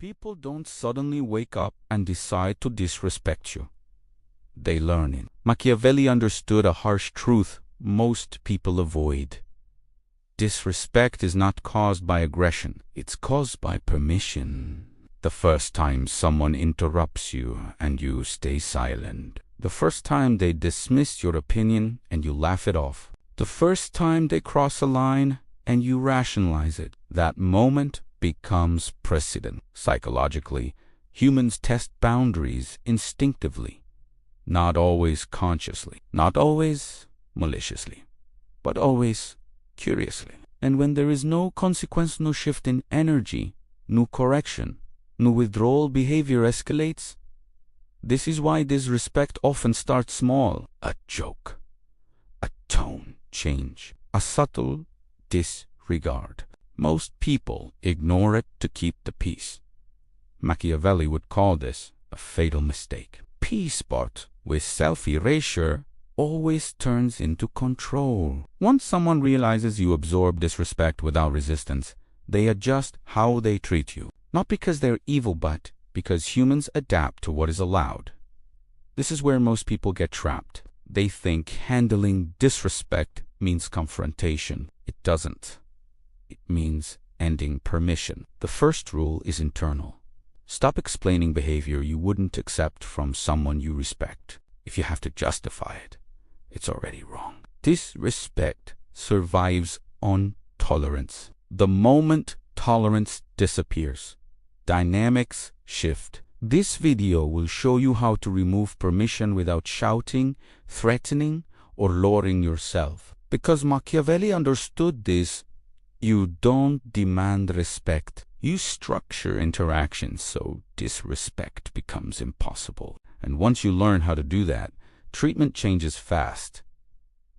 People don't suddenly wake up and decide to disrespect you. They learn it. Machiavelli understood a harsh truth most people avoid. Disrespect is not caused by aggression. It's caused by permission. The first time someone interrupts you and you stay silent. The first time they dismiss your opinion and you laugh it off. The first time they cross a line and you rationalize it. That moment becomes precedent. Psychologically, humans test boundaries instinctively, not always consciously, not always maliciously, but always curiously. And when there is no consequence, no shift in energy, no correction, no withdrawal, behavior escalates. This is why disrespect often starts small. A joke, a tone change, a subtle disregard. Most people ignore it to keep the peace. Machiavelli would call this a fatal mistake. Peace, but with self-erasure, always turns into control. Once someone realizes you absorb disrespect without resistance, they adjust how they treat you. Not because they're evil, but because humans adapt to what is allowed. This is where most people get trapped. They think handling disrespect means confrontation. It doesn't. It means ending permission. The first rule is internal. Stop explaining behavior you wouldn't accept from someone you respect. If you have to justify it, it's already wrong. Disrespect survives on tolerance. The moment tolerance disappears, dynamics shift. This video will show you how to remove permission without shouting, threatening, or lowering yourself. Because Machiavelli understood this, you don't demand respect. You structure interactions so disrespect becomes impossible. And once you learn how to do that, treatment changes fast.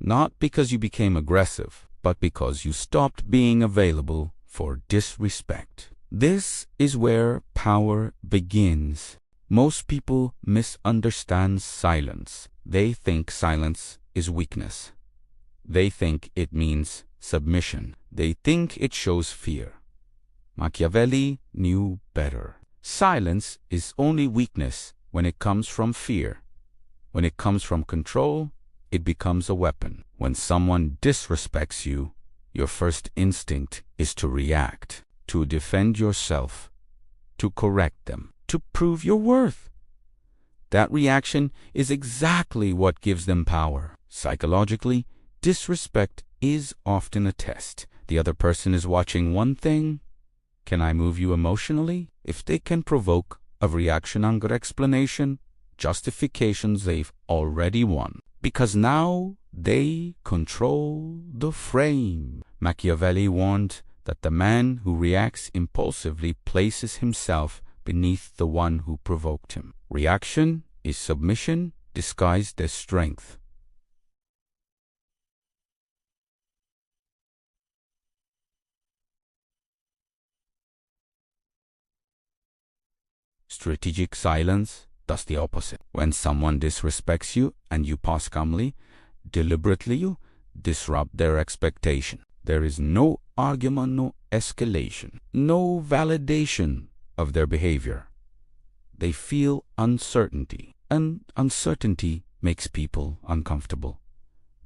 Not because you became aggressive, but because you stopped being available for disrespect. This is where power begins. Most people misunderstand silence. They think silence is weakness. They think it means submission. They think it shows fear. Machiavelli knew better. Silence is only weakness when it comes from fear. When it comes from control, it becomes a weapon. When someone disrespects you, your first instinct is to react, to defend yourself, to correct them, to prove your worth. That reaction is exactly what gives them power. Psychologically, disrespect is often a test. The other person is watching one thing. Can I move you emotionally? If they can provoke a reaction, anger, explanation, justifications, they've already won. Because now they control the frame. Machiavelli warned that the man who reacts impulsively places himself beneath the one who provoked him. Reaction is submission disguised as strength. Strategic silence does the opposite. When someone disrespects you and you pause calmly, deliberately you disrupt their expectation. There is no argument, no escalation, no validation of their behavior. They feel uncertainty, and uncertainty makes people uncomfortable.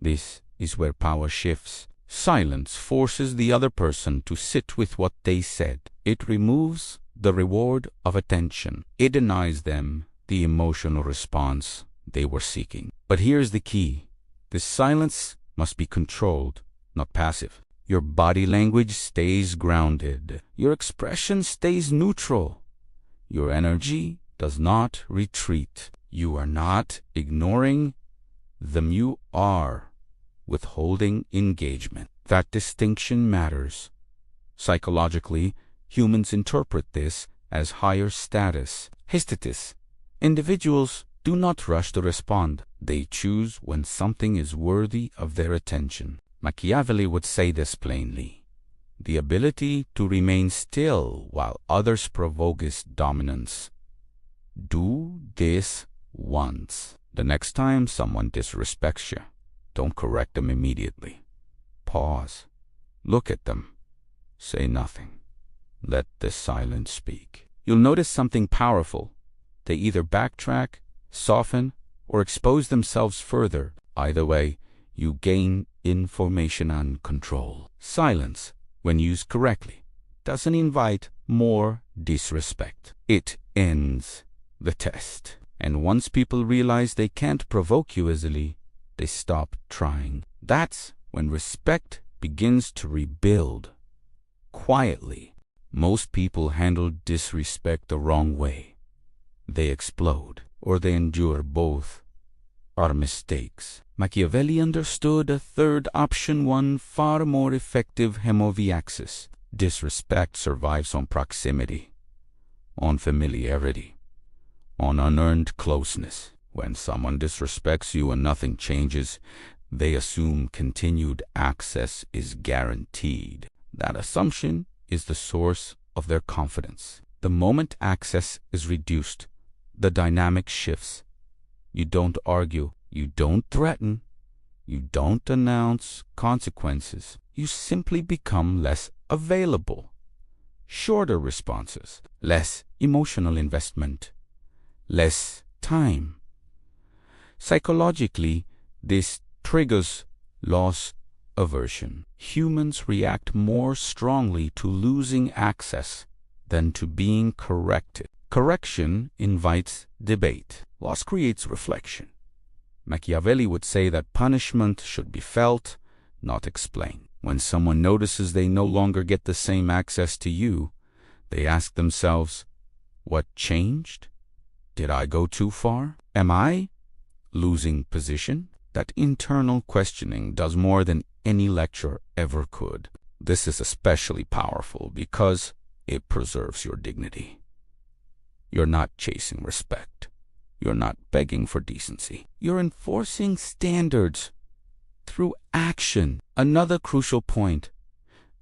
This is where power shifts. Silence forces the other person to sit with what they said. It removes the reward of attention. It denies them the emotional response they were seeking. But here's the key. This silence must be controlled, not passive. Your body language stays grounded. Your expression stays neutral. Your energy does not retreat. You are not ignoring them. You are withholding engagement. That distinction matters. Psychologically, humans interpret this as higher status. Status. Individuals do not rush to respond. They choose when something is worthy of their attention. Machiavelli would say this plainly. The ability to remain still while others provoke is dominance. Do this once. The next time someone disrespects you, don't correct them immediately. Pause. Look at them. Say nothing. Let the silence speak. you'll notice something powerful. They either backtrack, soften, or expose themselves further. Either way, you gain information and control. Silence, when used correctly, doesn't invite more disrespect. It ends the test. And once people realize they can't provoke you easily, they stop trying. That's when respect begins to rebuild. Quietly. Most people handle disrespect the wrong way. They explode, or they endure. Both are mistakes. Machiavelli understood a third option, one far more effective: homoviaxis. Disrespect survives on proximity, on familiarity, on unearned closeness. When someone disrespects you and nothing changes, they assume continued access is guaranteed. That assumption is the source of their confidence. The moment access is reduced, the dynamic shifts. You don't argue, you don't threaten, you don't announce consequences. You simply become less available. Shorter responses, less emotional investment, less time. Psychologically, this triggers loss aversion. Humans react more strongly to losing access than to being corrected. Correction invites debate. Loss creates reflection. Machiavelli would say that punishment should be felt, not explained. When someone notices they no longer get the same access to you, they ask themselves, what changed? Did I go too far? Am I losing position? That internal questioning does more than any lecture ever could. This is especially powerful because it preserves your dignity. You're not chasing respect. You're not begging for decency. You're enforcing standards through action. Another crucial point: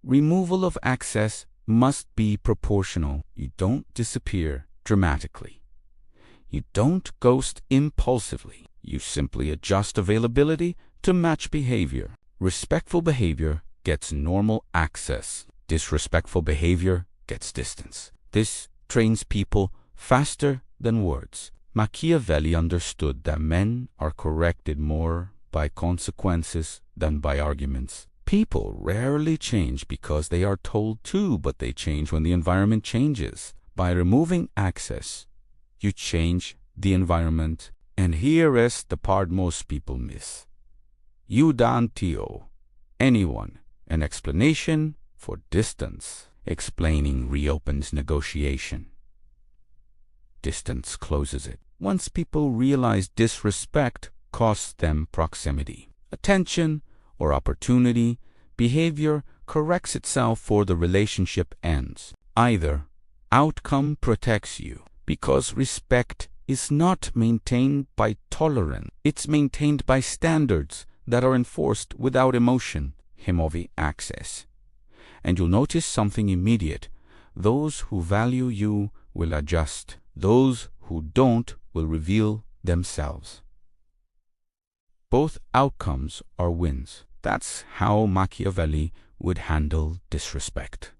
removal of access must be proportional. You don't disappear dramatically. You don't ghost impulsively. You simply adjust availability to match behavior. Respectful behavior gets normal access. Disrespectful behavior gets distance. This trains people faster than words. Machiavelli understood that men are corrected more by consequences than by arguments. People rarely change because they are told to, but they change when the environment changes. By removing access, you change the environment. And here is the part most people miss. You don't owe anyone an explanation for distance. Explaining reopens negotiation. Distance closes it. Once people realize disrespect costs them proximity, attention, or opportunity, behavior corrects itself for the relationship ends. Either outcome protects you because respect is not maintained by tolerance. It's maintained by standards that are enforced without emotion, homoviaxis. And you'll notice something immediate. Those who value you will adjust. Those who don't will reveal themselves. Both outcomes are wins. That's how Machiavelli would handle disrespect.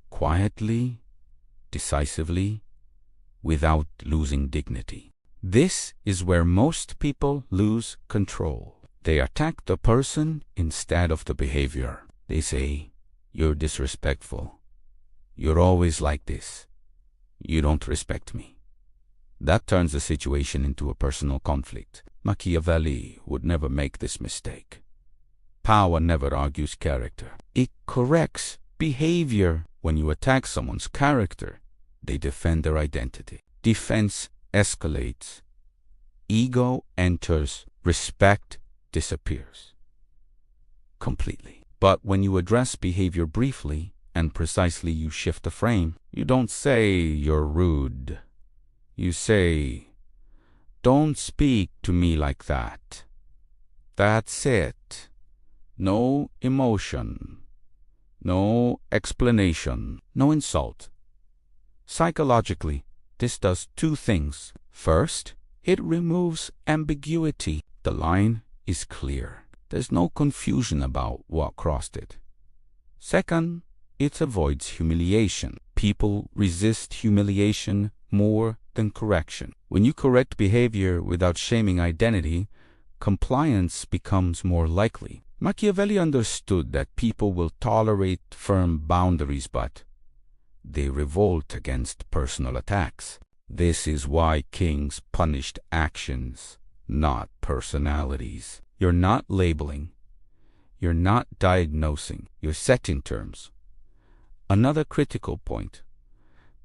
Quietly, decisively, without losing dignity. This is where most people lose control. They attack the person instead of the behavior. They say, "You're disrespectful. You're always like this. You don't respect me." That turns the situation into a personal conflict. Machiavelli would never make this mistake. Power never argues character. It corrects behavior. When you attack someone's character, they defend their identity. Defense escalates. Ego enters. Respect disappears completely. But when you address behavior briefly and precisely, you shift the frame. You don't say you're rude. You say, "Don't speak to me like that." That's it. No emotion. No explanation. No insult. Psychologically, this does two things. First, it removes ambiguity. The line is clear. There's no confusion about what crossed it. Second, it avoids humiliation. People resist humiliation more than correction. When you correct behavior without shaming identity, compliance becomes more likely. Machiavelli understood that people will tolerate firm boundaries, but they revolt against personal attacks. This is why kings punished actions, not personalities. You're not labeling. You're not diagnosing. You're setting terms. Another critical point.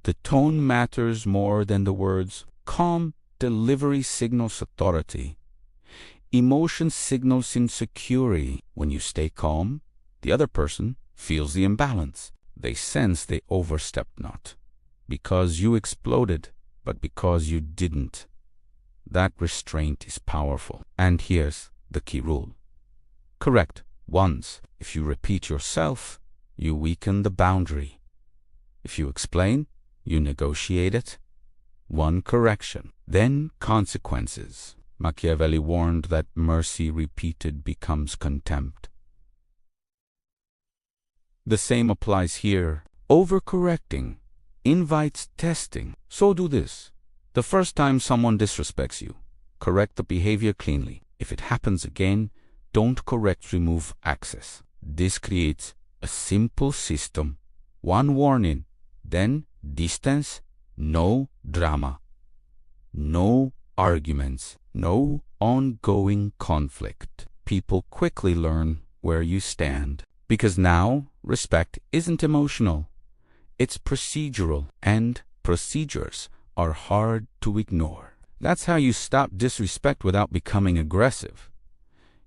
The tone matters more than the words. Calm delivery signals authority. Emotion signals insecurity. When you stay calm, the other person feels the imbalance. They sense they overstepped not because you exploded, but because you didn't. That restraint is powerful. And here's the key rule. Correct once. If you repeat yourself, you weaken the boundary. If you explain, you negotiate it. One correction, then consequences. Machiavelli warned that mercy repeated becomes contempt. The same applies here. Overcorrecting invites testing. So do this. The first time someone disrespects you, correct the behavior cleanly. If it happens again, don't correct, remove access. This creates a simple system. One warning, then distance, no drama, no arguments, no ongoing conflict. People quickly learn where you stand. Because now, respect isn't emotional. It's procedural, and procedures are hard to ignore. That's how you stop disrespect without becoming aggressive.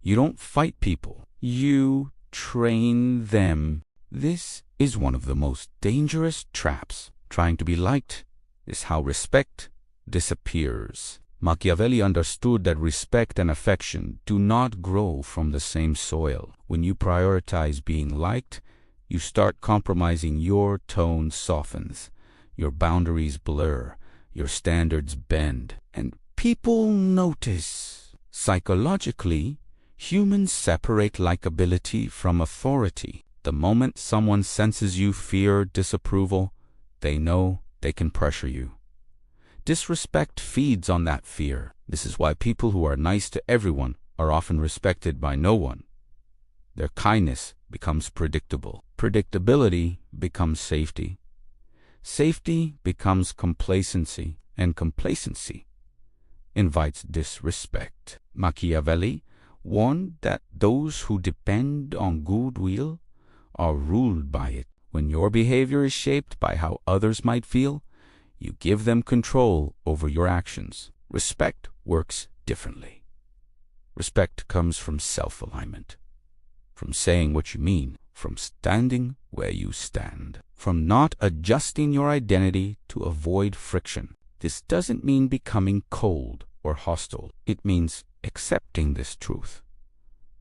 You don't fight people. You train them. This is one of the most dangerous traps. Trying to be liked is how respect disappears. Machiavelli understood that respect and affection do not grow from the same soil. When you prioritize being liked, you start compromising. Your tone softens, your boundaries blur, your standards bend, and people notice. Psychologically, humans separate likability from authority. The moment someone senses you fear disapproval, they know they can pressure you. Disrespect feeds on that fear. This is why people who are nice to everyone are often respected by no one. Their kindness becomes predictable. Predictability becomes safety. Safety becomes complacency, and complacency invites disrespect. Machiavelli warned that those who depend on goodwill are ruled by it. When your behavior is shaped by how others might feel, you give them control over your actions. Respect works differently. Respect comes from self-alignment, from saying what you mean, from standing where you stand, from not adjusting your identity to avoid friction. This doesn't mean becoming cold or hostile. It means accepting this truth.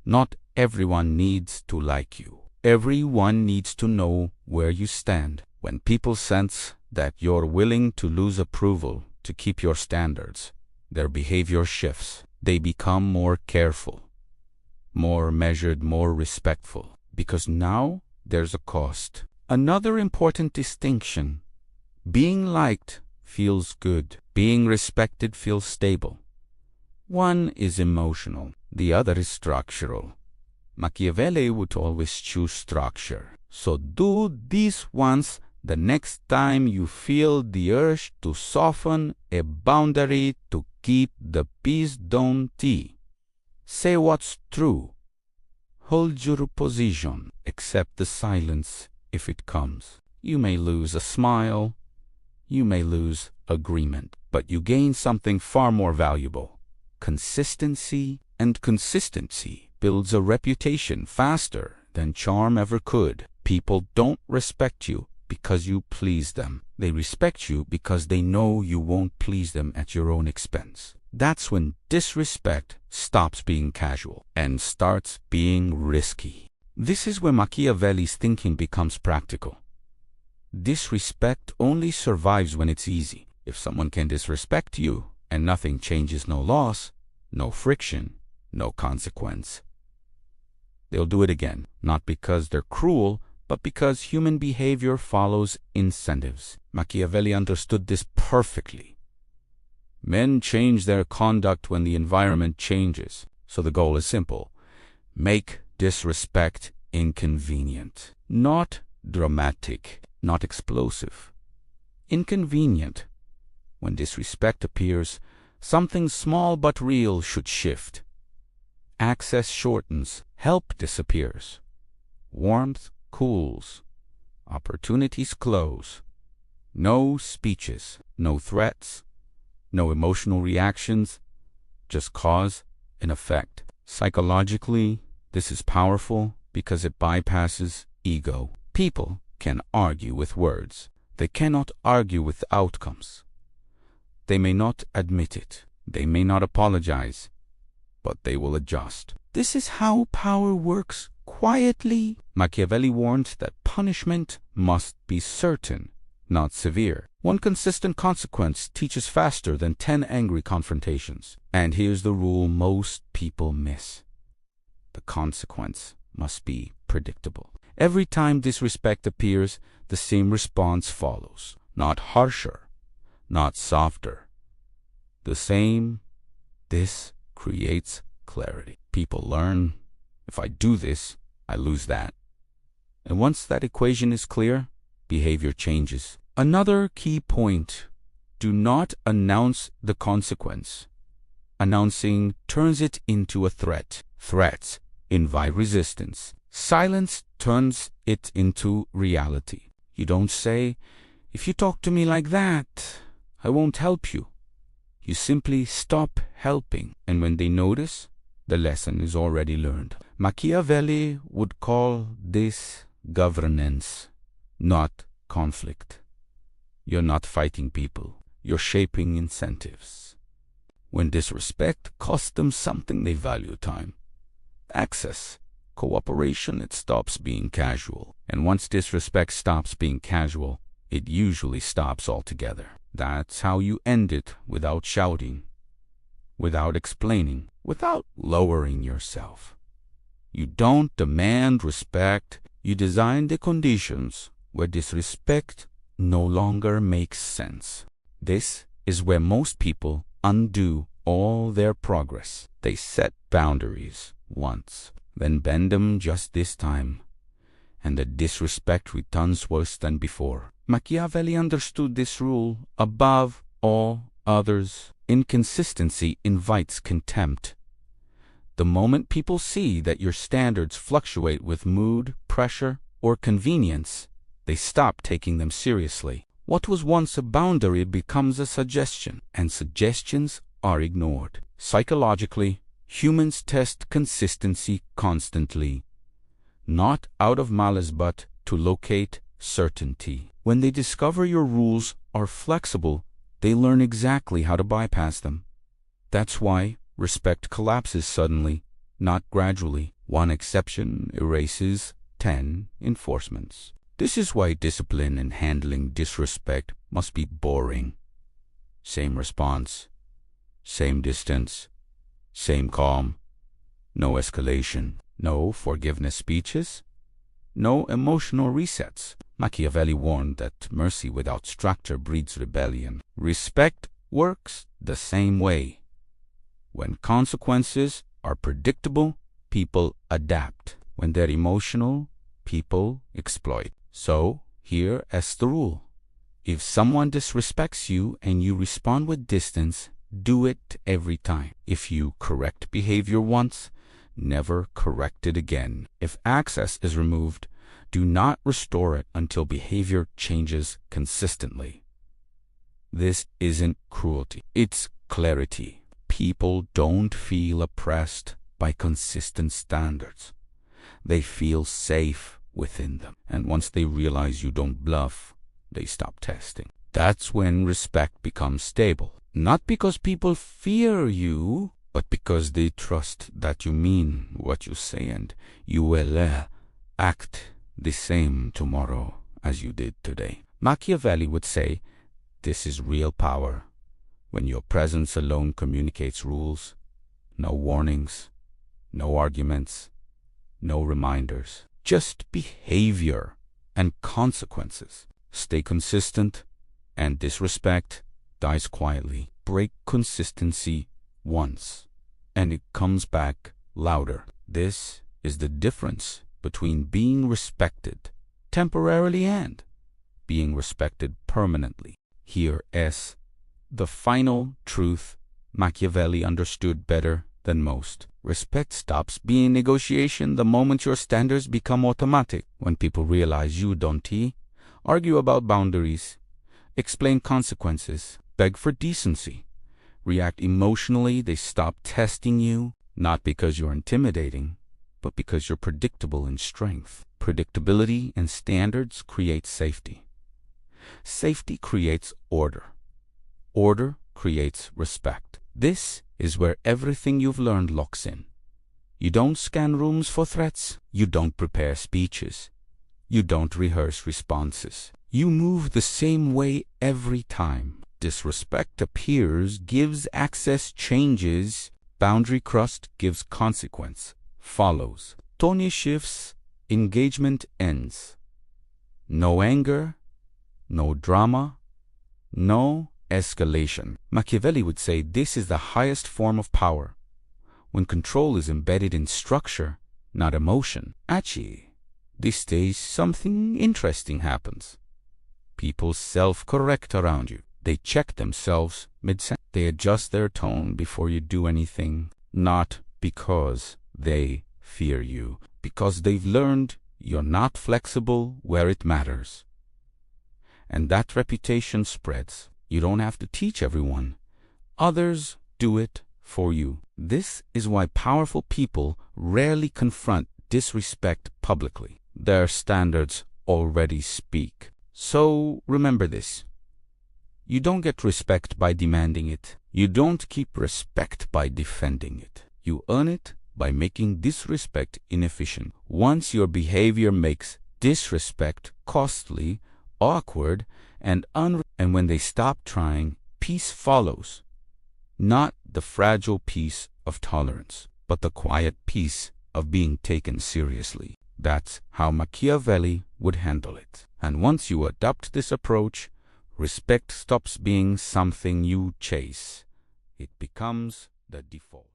Not everyone needs to like you. Everyone needs to know where you stand. When people sense that you're willing to lose approval to keep your standards, their behavior shifts. They become more careful, more measured, more respectful, because now there's a cost. Another important distinction: being liked feels good, being respected feels stable. One is emotional, the other is structural. Machiavelli would always choose structure. So do this once. The next time you feel the urge to soften a boundary to keep the peace, don't say what's true. Hold your position. Accept the silence if it comes. You may lose a smile. You may lose agreement. But you gain something far more valuable: consistency. And consistency builds a reputation faster than charm ever could. People don't respect you because you please them. They respect you because they know you won't please them at your own expense. That's when disrespect stops being casual and starts being risky. This is where Machiavelli's thinking becomes practical. Disrespect only survives when it's easy. If someone can disrespect you and nothing changes, no loss, no friction, no consequence, they'll do it again, not because they're cruel, but because human behavior follows incentives. Machiavelli understood this perfectly. Men change their conduct when the environment changes, so the goal is simple. Make disrespect inconvenient, not dramatic, not explosive. Inconvenient. When disrespect appears, something small but real should shift. Access shortens, help disappears. Warmth cools, opportunities close. No speeches, no threats, no emotional reactions, just cause and effect. Psychologically, this is powerful because it bypasses ego. People can argue with words. They cannot argue with outcomes. They may not admit it. They may not apologize, but they will adjust. This is how power works quietly. Machiavelli warned that punishment must be certain, not severe. One consistent consequence teaches faster than 10 angry confrontations. And here's the rule most people miss. The consequence must be predictable. Every time disrespect appears, the same response follows. Not harsher, not softer. The same. This creates clarity. People learn, if I do this, I lose that. And once that equation is clear, behavior changes. Another key point: do not announce the consequence. Announcing turns it into a threat. Threats invite resistance. Silence turns it into reality. You don't say, "If you talk to me like that, I won't help you." You simply stop helping, and when they notice, the lesson is already learned. Machiavelli would call this governance, not conflict. You're not fighting people. You're shaping incentives. When disrespect costs them something they value: time, access, cooperation, it stops being casual. And once disrespect stops being casual, it usually stops altogether. That's how you end it, without shouting, without explaining, without lowering yourself. You don't demand respect. You design the conditions where disrespect no longer makes sense. This is where most people undo all their progress. They set boundaries once, then bend them just this time, and the disrespect returns worse than before. Machiavelli understood this rule above all others. Inconsistency invites contempt. The moment people see that your standards fluctuate with mood, pressure, or convenience, they stop taking them seriously. What was once a boundary becomes a suggestion, and suggestions are ignored. Psychologically, humans test consistency constantly, not out of malice but to locate certainty. When they discover your rules are flexible, they learn exactly how to bypass them. That's why respect collapses suddenly, not gradually. One exception erases 10 enforcements. This is why discipline in handling disrespect must be boring. Same response, same distance, same calm, no escalation, no forgiveness speeches, no emotional resets. Machiavelli warned that mercy without structure breeds rebellion. Respect works the same way. When consequences are predictable, people adapt. When they're emotional, people exploit. So, here is the rule. If someone disrespects you and you respond with distance, do it every time. If you correct behavior once, never correct it again. If access is removed, do not restore it until behavior changes consistently. This isn't cruelty, it's clarity. People don't feel oppressed by consistent standards. They feel safe within them. And once they realize you don't bluff, they stop testing. That's when respect becomes stable. Not because people fear you, but because they trust that you mean what you say and you will act the same tomorrow as you did today. Machiavelli would say, this is real power, when your presence alone communicates rules. No warnings, no arguments, no reminders, just behavior and consequences. Stay consistent, and disrespect dies quietly. Break consistency once, and it comes back louder. This is the difference between being respected temporarily and being respected permanently. Here is the final truth Machiavelli understood better than most. Respect stops being negotiation the moment your standards become automatic. When people realize you don't argue about boundaries, explain consequences, beg for decency, react emotionally, they stop testing you, not because you're intimidating, but because you're predictable in strength. Predictability and standards create safety. Safety creates order. Order creates respect. This is where everything you've learned locks in. You don't scan rooms for threats. You don't prepare speeches. You don't rehearse responses. You move the same way every time. Disrespect appears, gives access, changes. Boundary crossed gives consequence, follows. Tone shifts, engagement ends. No anger, no drama, no escalation. Machiavelli would say this is the highest form of power, when control is embedded in structure, not emotion. Actually, these days something interesting happens. People self-correct around you. They check themselves mid-sentence. They adjust their tone before you do anything, not because they fear you, because they've learned you're not flexible where it matters. And that reputation spreads. You don't have to teach everyone. Others do it for you. This is why powerful people rarely confront disrespect publicly. Their standards already speak. So remember this. You don't get respect by demanding it. You don't keep respect by defending it. You earn it by making disrespect inefficient. Once your behavior makes disrespect costly, awkward, and when they stop trying, peace follows. Not the fragile peace of tolerance, but the quiet peace of being taken seriously. That's how Machiavelli would handle it. And once you adopt this approach, respect stops being something you chase. It becomes the default.